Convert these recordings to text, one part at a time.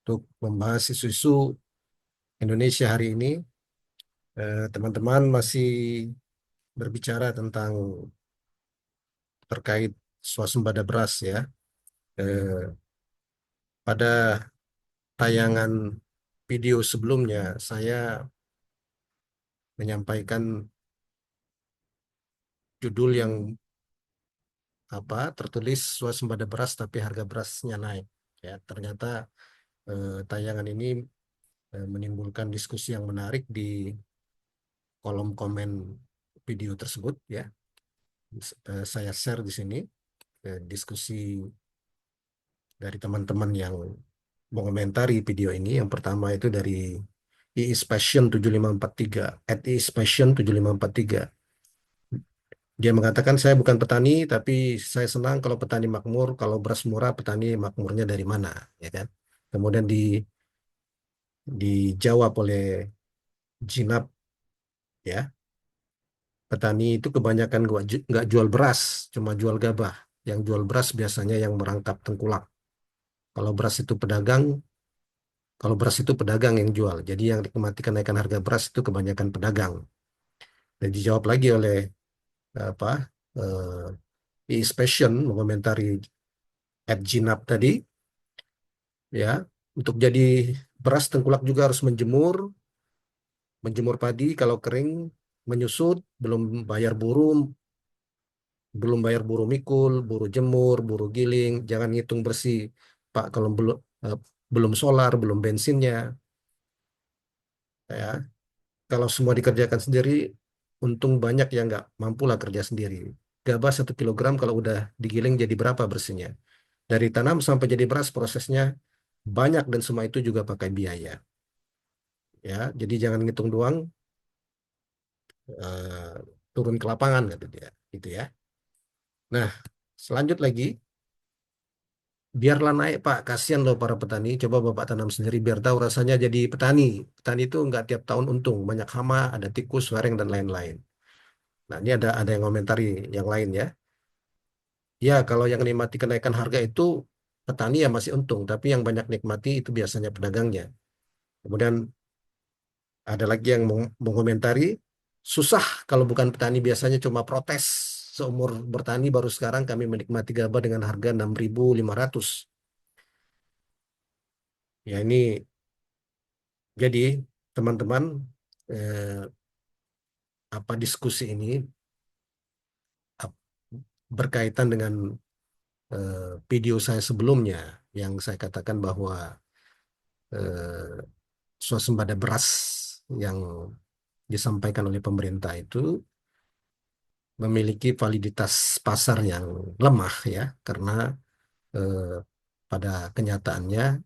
untuk membahas isu-isu Indonesia hari ini. Teman-teman masih berbicara tentang terkait swasembada beras ya. Eh, Pada tayangan video sebelumnya saya menyampaikan judul yang tertulis swasembada beras tapi harga berasnya naik. Ya, ternyata tayangan ini menimbulkan diskusi yang menarik di kolom komen video tersebut ya. Saya share di sini diskusi dari teman-teman yang mengomentari video ini. Yang pertama itu dari Iis Passion 7543, Iis Passion 7543. Dia mengatakan saya bukan petani, tapi saya senang kalau petani makmur, kalau beras murah petani makmurnya dari mana, ya kan? Kemudian dijawab oleh Jinab, ya, petani itu kebanyakan nggak jual beras, cuma jual gabah. Yang jual beras biasanya yang merangkap tengkulak. Kalau beras itu pedagang, Kalau beras itu pedagang yang jual. Jadi yang nikmati kenaikan harga beras itu kebanyakan pedagang. Dan dijawab lagi oleh apa Iis Passion mengomentari Jinab tadi, ya, untuk jadi beras tengkulak juga harus menjemur padi kalau kering, menyusut, belum bayar buruh mikul, buruh jemur, buruh giling, jangan ngitung bersih, Pak, kalau eh, belum solar, belum bensinnya, ya. Kalau semua dikerjakan sendiri, untung banyak yang nggak mampu lah kerja sendiri. Gabah 1 kilogram kalau udah digiling jadi berapa bersihnya? Dari tanam sampai jadi beras prosesnya banyak dan semua itu juga pakai biaya. Ya, jadi jangan ngitung doang, eh, turun ke lapangan gitu dia, gitu ya. Nah, selanjut lagi, biarlah naik Pak, kasihan loh para petani. Coba Bapak tanam sendiri biar tahu rasanya jadi petani. Petani itu nggak tiap tahun untung, banyak hama, ada tikus, wareng dan lain-lain. Nah, ini ada yang komentari yang lain ya. Ya, kalau yang nikmati kenaikan harga itu petani ya masih untung, tapi yang banyak nikmati itu biasanya pedagangnya. Kemudian ada lagi yang mengomentari, susah kalau bukan petani biasanya cuma protes. Seumur bertani baru sekarang kami menikmati gabah dengan harga 6.500. Ya ini jadi teman-teman, eh, diskusi ini ap- berkaitan dengan video saya sebelumnya yang saya katakan bahwa eh, swasembada beras yang disampaikan oleh pemerintah itu memiliki validitas pasar yang lemah ya, karena eh, pada kenyataannya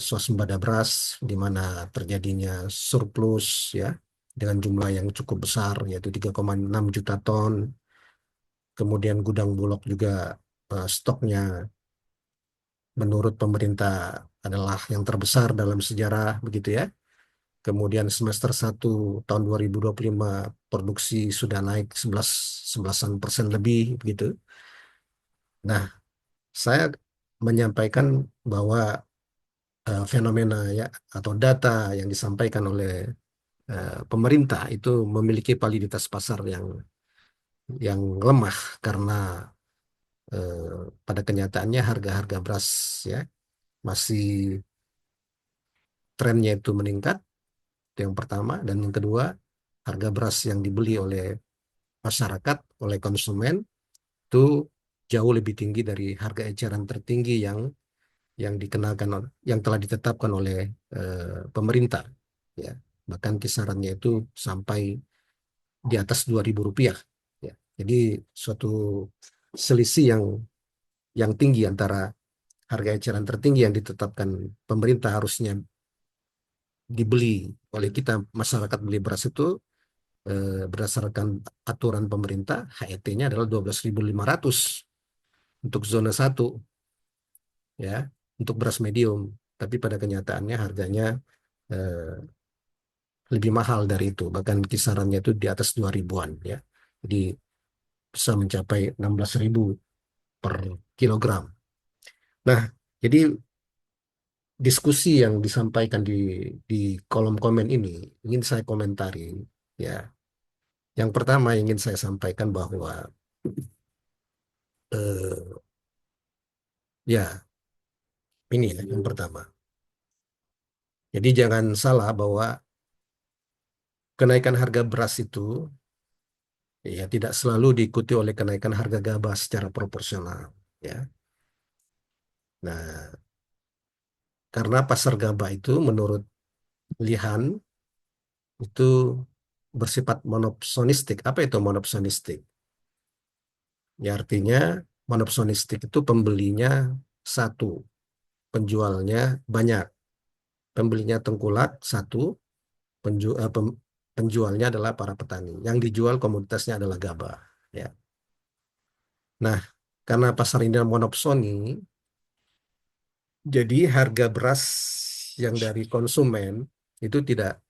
swasembada beras di mana terjadinya surplus ya dengan jumlah yang cukup besar yaitu 3,6 juta ton. Kemudian gudang Bulog juga stoknya menurut pemerintah adalah yang terbesar dalam sejarah begitu ya. Kemudian semester 1 tahun 2025 produksi sudah naik 11% lebih begitu. Nah, saya menyampaikan bahwa fenomena ya atau data yang disampaikan oleh pemerintah itu memiliki validitas pasar yang lemah karena pada kenyataannya harga-harga beras ya masih trennya itu meningkat, itu yang pertama, dan yang kedua harga beras yang dibeli oleh masyarakat, oleh konsumen itu jauh lebih tinggi dari harga eceran tertinggi yang telah ditetapkan oleh pemerintah ya, bahkan kisarannya itu sampai di atas Rp2.000 ya. Jadi suatu selisih yang tinggi antara harga eceran tertinggi yang ditetapkan pemerintah harusnya dibeli oleh kita masyarakat beli beras itu berdasarkan aturan pemerintah HET-nya adalah 12.500 untuk zona 1 ya, untuk beras medium, tapi pada kenyataannya harganya eh, lebih mahal dari itu, bahkan kisarannya itu di atas 2 ribuan ya. Jadi bisa mencapai 16.000 per kilogram. Nah, jadi diskusi yang disampaikan di kolom komen ini ingin saya komentari, ya. Yang pertama ingin saya sampaikan bahwa eh, ya ini ya yang pertama. Jadi jangan salah bahwa kenaikan harga beras itu ya tidak selalu diikuti oleh kenaikan harga gabah secara proporsional, ya. Nah, karena pasar gabah itu menurut Lihan itu bersifat monopsonistik. Apa itu monopsonistik? Ya artinya monopsonistik itu pembelinya satu, penjualnya banyak. Pembelinya tengkulak satu, penjualnya adalah para petani. Yang dijual komoditasnya adalah gabah. Ya. Nah, karena pasar ini monopsoni, jadi harga beras yang dari konsumen itu tidak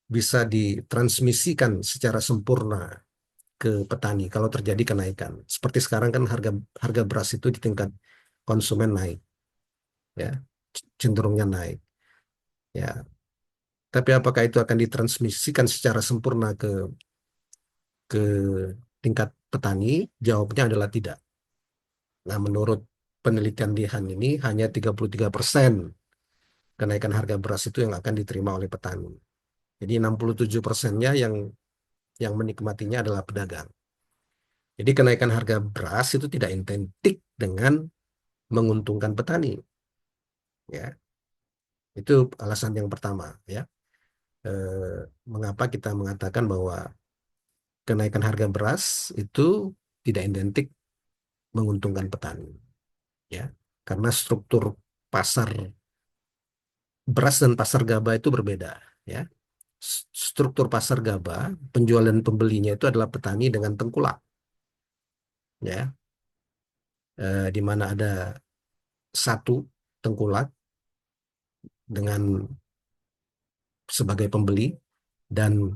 bisa ditransmisikan secara sempurna ke petani kalau terjadi kenaikan. Seperti sekarang kan harga harga beras itu di tingkat konsumen naik, ya, cenderungnya naik, ya. Tapi apakah itu akan ditransmisikan secara sempurna ke tingkat petani? Jawabnya adalah tidak. Nah, menurut penelitian Dihan ini hanya 33% kenaikan harga beras itu yang akan diterima oleh petani. Jadi 67%-nya yang menikmatinya adalah pedagang. Jadi kenaikan harga beras itu tidak identik dengan menguntungkan petani, ya. Itu alasan yang pertama, ya. Mengapa kita mengatakan bahwa kenaikan harga beras itu tidak identik menguntungkan petani, ya. Karena struktur pasar beras dan pasar gabah itu berbeda, ya. Struktur pasar gabah, penjual dan pembelinya itu adalah petani dengan tengkulak, ya. Di mana ada satu tengkulak dengan sebagai pembeli dan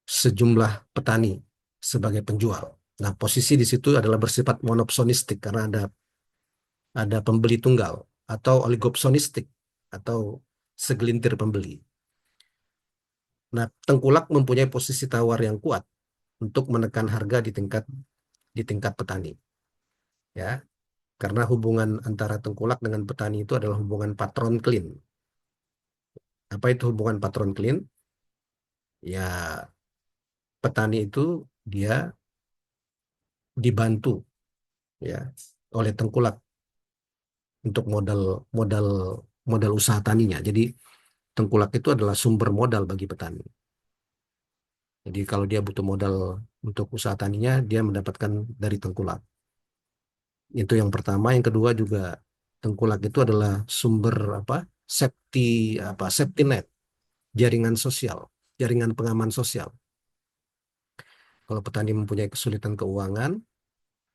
sejumlah petani sebagai penjual. Nah, posisi di situ adalah bersifat monopsonistik karena ada pembeli tunggal atau oligopsonistik atau segelintir pembeli. Nah, tengkulak mempunyai posisi tawar yang kuat untuk menekan harga di tingkat petani, ya. Karena hubungan antara tengkulak dengan petani itu adalah hubungan patron klien. Apa itu hubungan patron klien? Ya, petani itu dia dibantu, ya, oleh tengkulak untuk modal modal modal usaha taninya. Jadi tengkulak itu adalah sumber modal bagi petani. Jadi kalau dia butuh modal untuk usaha taninya, dia mendapatkan dari tengkulak. Itu yang pertama. Yang kedua juga tengkulak itu adalah sumber apa? Safety safety net, jaringan sosial, jaringan pengaman sosial. Kalau petani mempunyai kesulitan keuangan,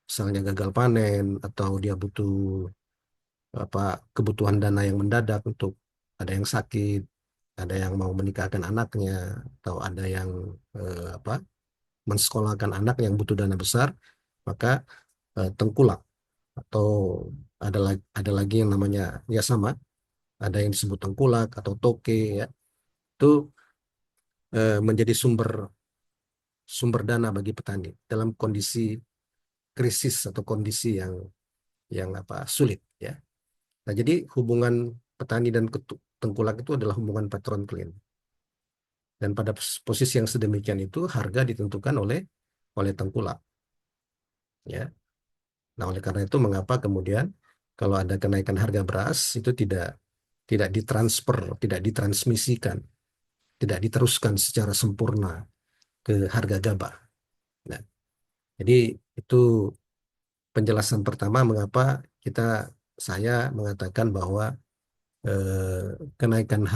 misalnya gagal panen atau dia butuh apa kebutuhan dana yang mendadak untuk ada yang sakit, ada yang mau menikahkan anaknya, atau ada yang apa mensekolahkan anak yang butuh dana besar, maka tengkulak atau ada lagi yang namanya ya sama, ada yang disebut tengkulak atau toke, ya, itu menjadi sumber sumber dana bagi petani dalam kondisi krisis atau kondisi yang apa sulit, ya. Nah, jadi hubungan petani dan tengkulak itu adalah hubungan patron klien. Dan pada posisi yang sedemikian itu harga ditentukan oleh tengkulak, ya. Nah, oleh karena itu mengapa kemudian kalau ada kenaikan harga beras itu tidak tidak ditransfer, tidak ditransmisikan, tidak diteruskan secara sempurna ke harga gabah. Nah, jadi itu penjelasan pertama mengapa saya mengatakan bahwa kenaikan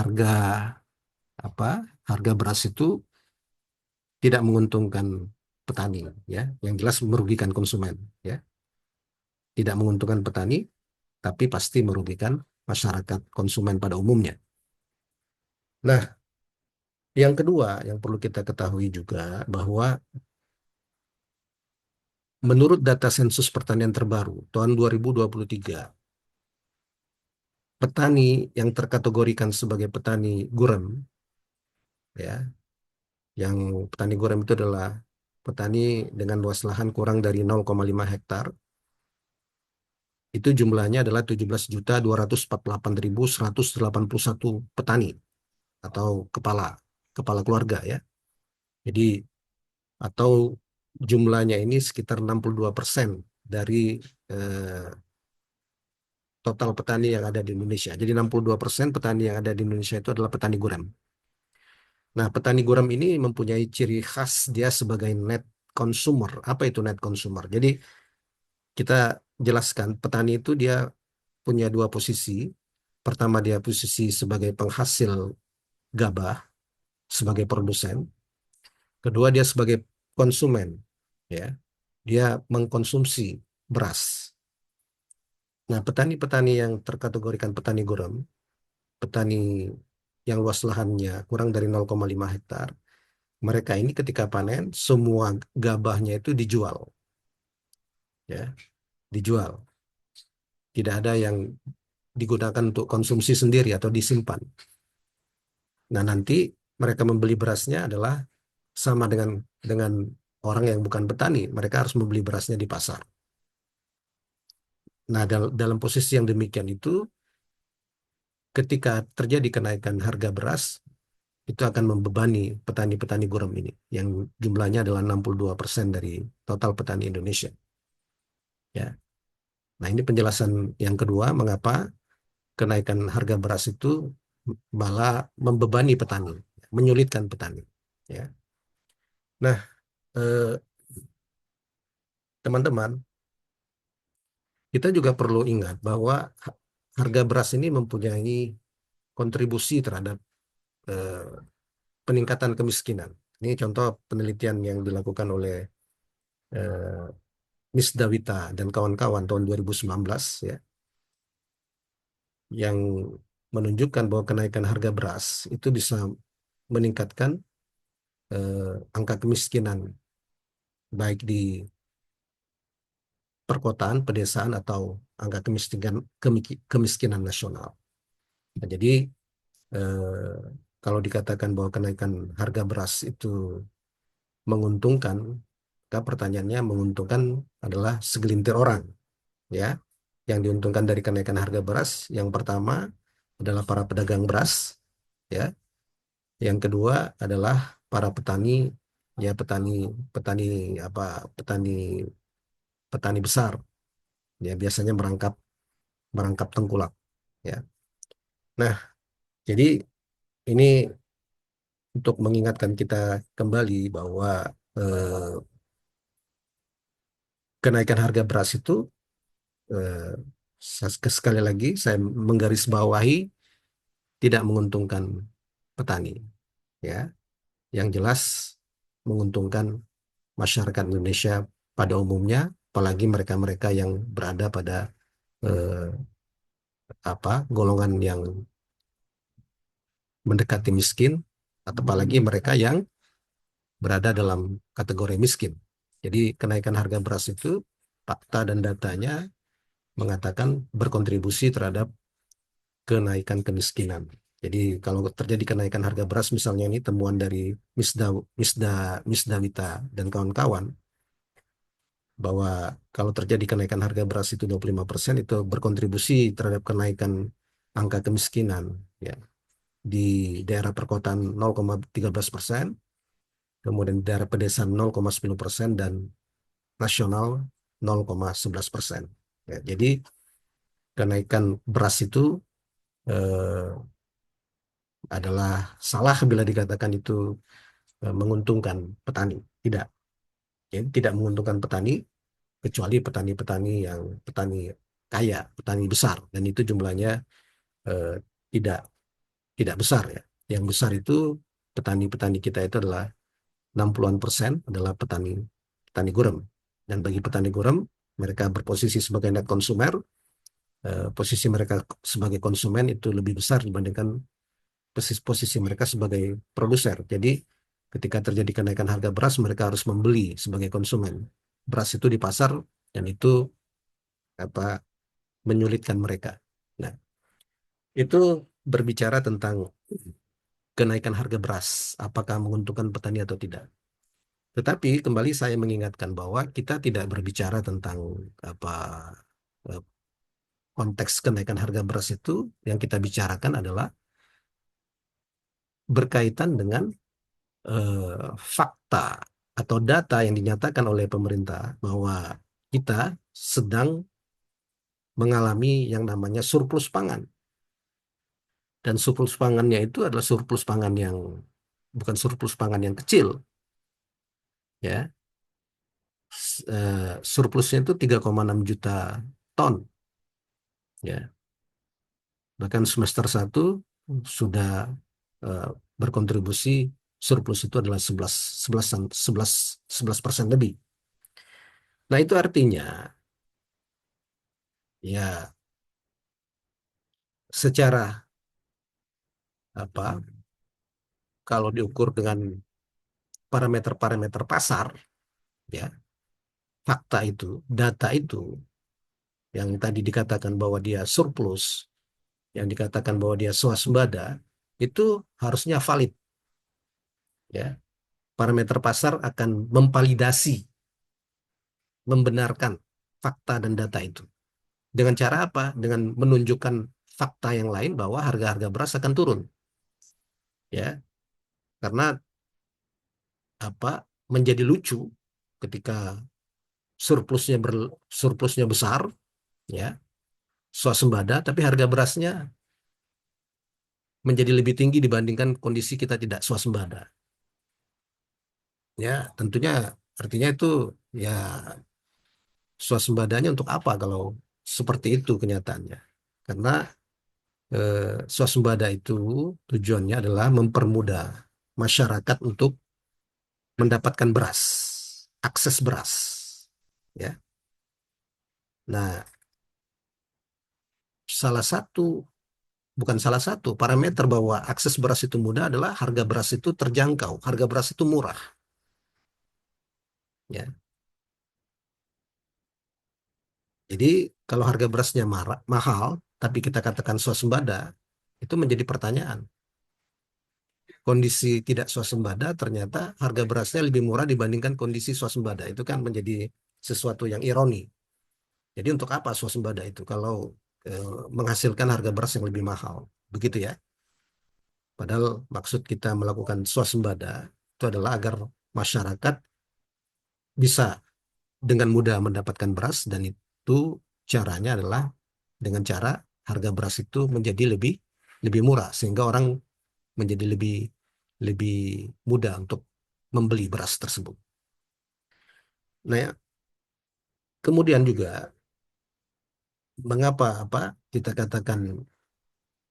apa harga beras itu tidak menguntungkan petani, ya, yang jelas merugikan konsumen, ya, tidak menguntungkan petani, tapi pasti merugikan masyarakat konsumen pada umumnya. Nah, yang kedua yang perlu kita ketahui juga bahwa menurut data sensus pertanian terbaru tahun 2023, petani yang terkategorikan sebagai petani gurem, ya, yang petani gurem itu adalah petani dengan luas lahan kurang dari 0,5 hektar, itu jumlahnya adalah 17.248.181 petani atau kepala kepala keluarga, ya. Jadi atau jumlahnya ini sekitar 62% dari eh, total petani yang ada di Indonesia. Jadi 62% petani yang ada di Indonesia itu adalah petani gurem. Nah, petani gurem ini mempunyai ciri khas dia sebagai net consumer. Apa itu net consumer? Jadi kita jelaskan petani itu dia punya dua posisi. Pertama dia posisi sebagai penghasil gabah, sebagai produsen. Kedua dia sebagai konsumen, ya. Dia mengkonsumsi beras. Nah, petani-petani yang terkategorikan petani gurem, petani yang luas lahannya kurang dari 0,5 hektar, mereka ini ketika panen semua gabahnya itu dijual, ya, dijual. Tidak ada yang digunakan untuk konsumsi sendiri atau disimpan. Nah, nanti mereka membeli berasnya adalah sama dengan orang yang bukan petani, mereka harus membeli berasnya di pasar. Nah, dalam posisi yang demikian itu, ketika terjadi kenaikan harga beras, itu akan membebani petani-petani gurem ini, yang jumlahnya adalah 62% dari total petani Indonesia. Ya. Nah, ini penjelasan yang kedua, mengapa kenaikan harga beras itu malah membebani petani, menyulitkan petani. Ya. Nah, eh, teman-teman, kita juga perlu ingat bahwa harga beras ini mempunyai kontribusi terhadap eh, peningkatan kemiskinan. Ini contoh penelitian yang dilakukan oleh eh, Miss Dawita dan kawan-kawan tahun 2019, ya, yang menunjukkan bahwa kenaikan harga beras itu bisa meningkatkan angka kemiskinan baik di perkotaan, pedesaan atau angka kemiskinan nasional. Nah, jadi eh, kalau dikatakan bahwa kenaikan harga beras itu menguntungkan, maka pertanyaannya menguntungkan adalah segelintir orang, ya. Yang diuntungkan dari kenaikan harga beras, yang pertama adalah para pedagang beras, ya. Yang kedua adalah para petani, ya, petani petani apa petani petani besar, ya, biasanya merangkap merangkap tengkulak, ya. Nah, jadi ini untuk mengingatkan kita kembali bahwa eh, kenaikan harga beras itu, eh, sekali lagi saya menggarisbawahi, tidak menguntungkan petani, ya. Yang jelas menguntungkan masyarakat Indonesia pada umumnya, apalagi mereka-mereka yang berada pada eh, golongan yang mendekati miskin, atau apalagi mereka yang berada dalam kategori miskin. Jadi kenaikan harga beras itu fakta dan datanya mengatakan berkontribusi terhadap kenaikan kemiskinan. Jadi kalau terjadi kenaikan harga beras, misalnya ini temuan dari Misda Wita dan kawan-kawan, bahwa kalau terjadi kenaikan harga beras itu 25%, itu berkontribusi terhadap kenaikan angka kemiskinan, ya, di daerah perkotaan 0,13%, kemudian di daerah pedesaan 0,10%, dan nasional 0,11%. Ya, jadi kenaikan beras itu eh, adalah salah bila dikatakan itu menguntungkan petani. Tidak. Jadi tidak menguntungkan petani, kecuali petani-petani yang petani kaya, petani besar, dan itu jumlahnya eh, tidak tidak besar, ya. Yang besar itu petani-petani kita itu adalah 60-an% adalah petani petani gurem. Dan bagi petani gurem, mereka berposisi sebagai net consumer, posisi mereka sebagai konsumen itu lebih besar dibandingkan posisi mereka sebagai produser. Jadi ketika terjadi kenaikan harga beras, mereka harus membeli sebagai konsumen beras itu di pasar, dan itu apa menyulitkan mereka. Nah, Itu berbicara tentang kenaikan harga beras, apakah menguntungkan petani atau tidak. Tetapi kembali saya mengingatkan bahwa kita tidak berbicara tentang apa eh, konteks kenaikan harga beras itu. Yang kita bicarakan adalah berkaitan dengan fakta atau data yang dinyatakan oleh pemerintah bahwa kita sedang mengalami yang namanya surplus pangan. Dan surplus pangannya itu adalah surplus pangan yang bukan surplus pangan yang kecil, ya. Surplusnya itu 3,6 juta ton, ya. Bahkan semester satu sudah eh, berkontribusi surplus itu adalah 11% lebih. Nah, itu artinya ya secara apa kalau diukur dengan parameter-parameter pasar, ya, fakta itu, data itu yang tadi dikatakan bahwa dia surplus, yang dikatakan bahwa dia swasembada, itu harusnya valid, ya. Parameter pasar akan memvalidasi, membenarkan fakta dan data itu. Dengan cara apa? Dengan menunjukkan fakta yang lain bahwa harga-harga beras akan turun, ya. Karena apa? Menjadi lucu ketika surplusnya surplusnya besar, ya, swasembada, tapi harga berasnya menjadi lebih tinggi dibandingkan kondisi kita tidak swasembada. Ya, tentunya artinya itu ya swasembadanya untuk apa kalau seperti itu kenyataannya. Karena swasembada itu tujuannya adalah mempermudah masyarakat untuk mendapatkan beras, akses beras, ya. Nah, salah satu bukan salah satu parameter bahwa akses beras itu mudah adalah harga beras itu terjangkau, harga beras itu murah, ya. Jadi kalau harga berasnya mahal, tapi kita katakan swasembada, itu menjadi pertanyaan. Kondisi tidak swasembada, ternyata harga berasnya lebih murah dibandingkan kondisi swasembada. Itu kan menjadi sesuatu yang ironi. Jadi untuk apa swasembada itu kalau menghasilkan harga beras yang lebih mahal? Begitu ya. Padahal maksud kita melakukan swasembada itu adalah agar masyarakat bisa dengan mudah mendapatkan beras, dan itu caranya adalah dengan cara harga beras itu menjadi lebih lebih murah sehingga orang menjadi lebih lebih mudah untuk membeli beras tersebut. Nah, ya, kemudian juga mengapa apa kita katakan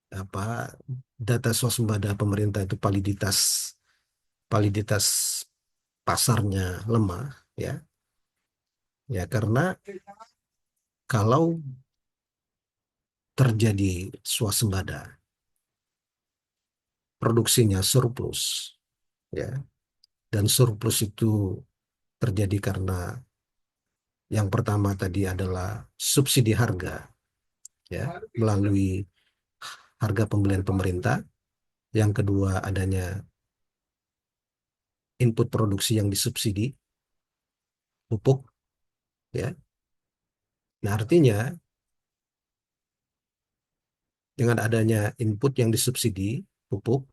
apa data swasembada pemerintah itu validitas pasarnya lemah, ya. Ya karena kalau terjadi swasembada, produksinya surplus, ya. Dan surplus itu terjadi karena yang pertama tadi adalah subsidi harga, ya, melalui harga pembelian pemerintah. Yang kedua adanya input produksi yang disubsidi, pupuk, ya. Nah, artinya dengan adanya input yang disubsidi, pupuk,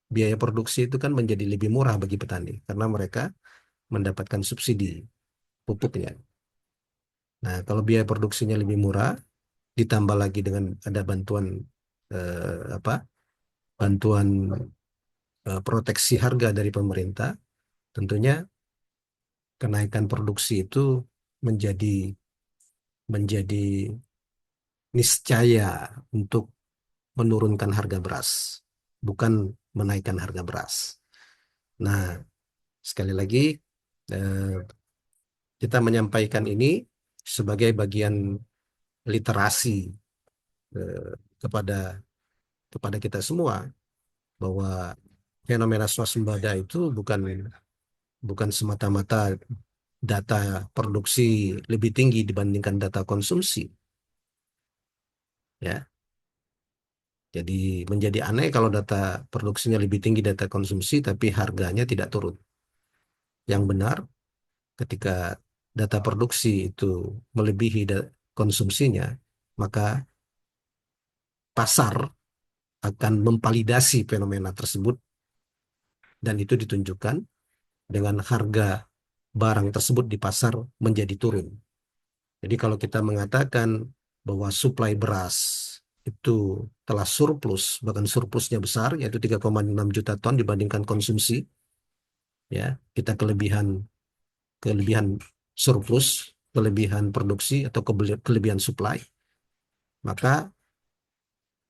biaya produksi itu kan menjadi lebih murah bagi petani karena mereka mendapatkan subsidi pupuknya. Nah, kalau biaya produksinya lebih murah, ditambah lagi dengan ada bantuan apa? Bantuan proteksi harga dari pemerintah, tentunya kenaikan produksi itu menjadi menjadi niscaya untuk menurunkan harga beras, bukan menaikkan harga beras. Nah, sekali lagi eh, kita menyampaikan ini sebagai bagian literasi eh, kepada kepada kita semua bahwa fenomena swasembada itu bukan bukan semata-mata data produksi lebih tinggi dibandingkan data konsumsi, ya. Jadi menjadi aneh kalau data produksinya lebih tinggi data konsumsi, tapi harganya tidak turun. Yang benar, ketika data produksi itu melebihi konsumsinya, maka pasar akan memvalidasi fenomena tersebut dan itu ditunjukkan dengan harga barang tersebut di pasar menjadi turun. Jadi kalau kita mengatakan bahwa suplai beras itu telah surplus, bahkan surplusnya besar, yaitu 3,6 juta ton dibandingkan konsumsi, ya kita kelebihan kelebihan surplus, kelebihan produksi atau kelebihan suplai, maka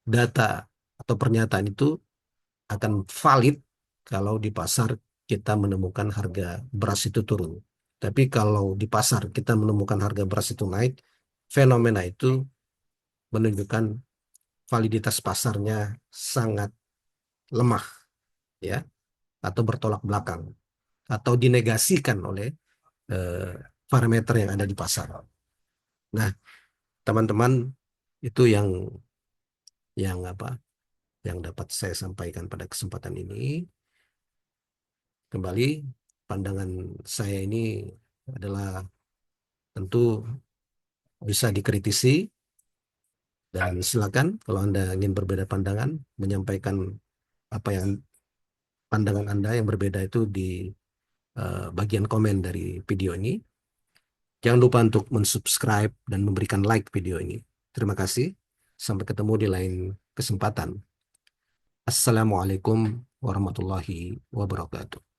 data atau pernyataan itu akan valid kalau di pasar kita menemukan harga beras itu turun. Tapi kalau di pasar kita menemukan harga beras itu naik, fenomena itu menunjukkan validitas pasarnya sangat lemah, ya, atau bertolak belakang, atau dinegasikan oleh eh, parameter yang ada di pasar. Nah, teman-teman, itu yang apa? Yang dapat saya sampaikan pada kesempatan ini. Kembali, pandangan saya ini adalah tentu bisa dikritisi dan silakan kalau Anda ingin berbeda pandangan, menyampaikan apa yang pandangan Anda yang berbeda itu di bagian komen dari video ini. Jangan lupa untuk mensubscribe dan memberikan like video ini. Terima kasih. Sampai ketemu di lain kesempatan. Assalamualaikum warahmatullahi wabarakatuh.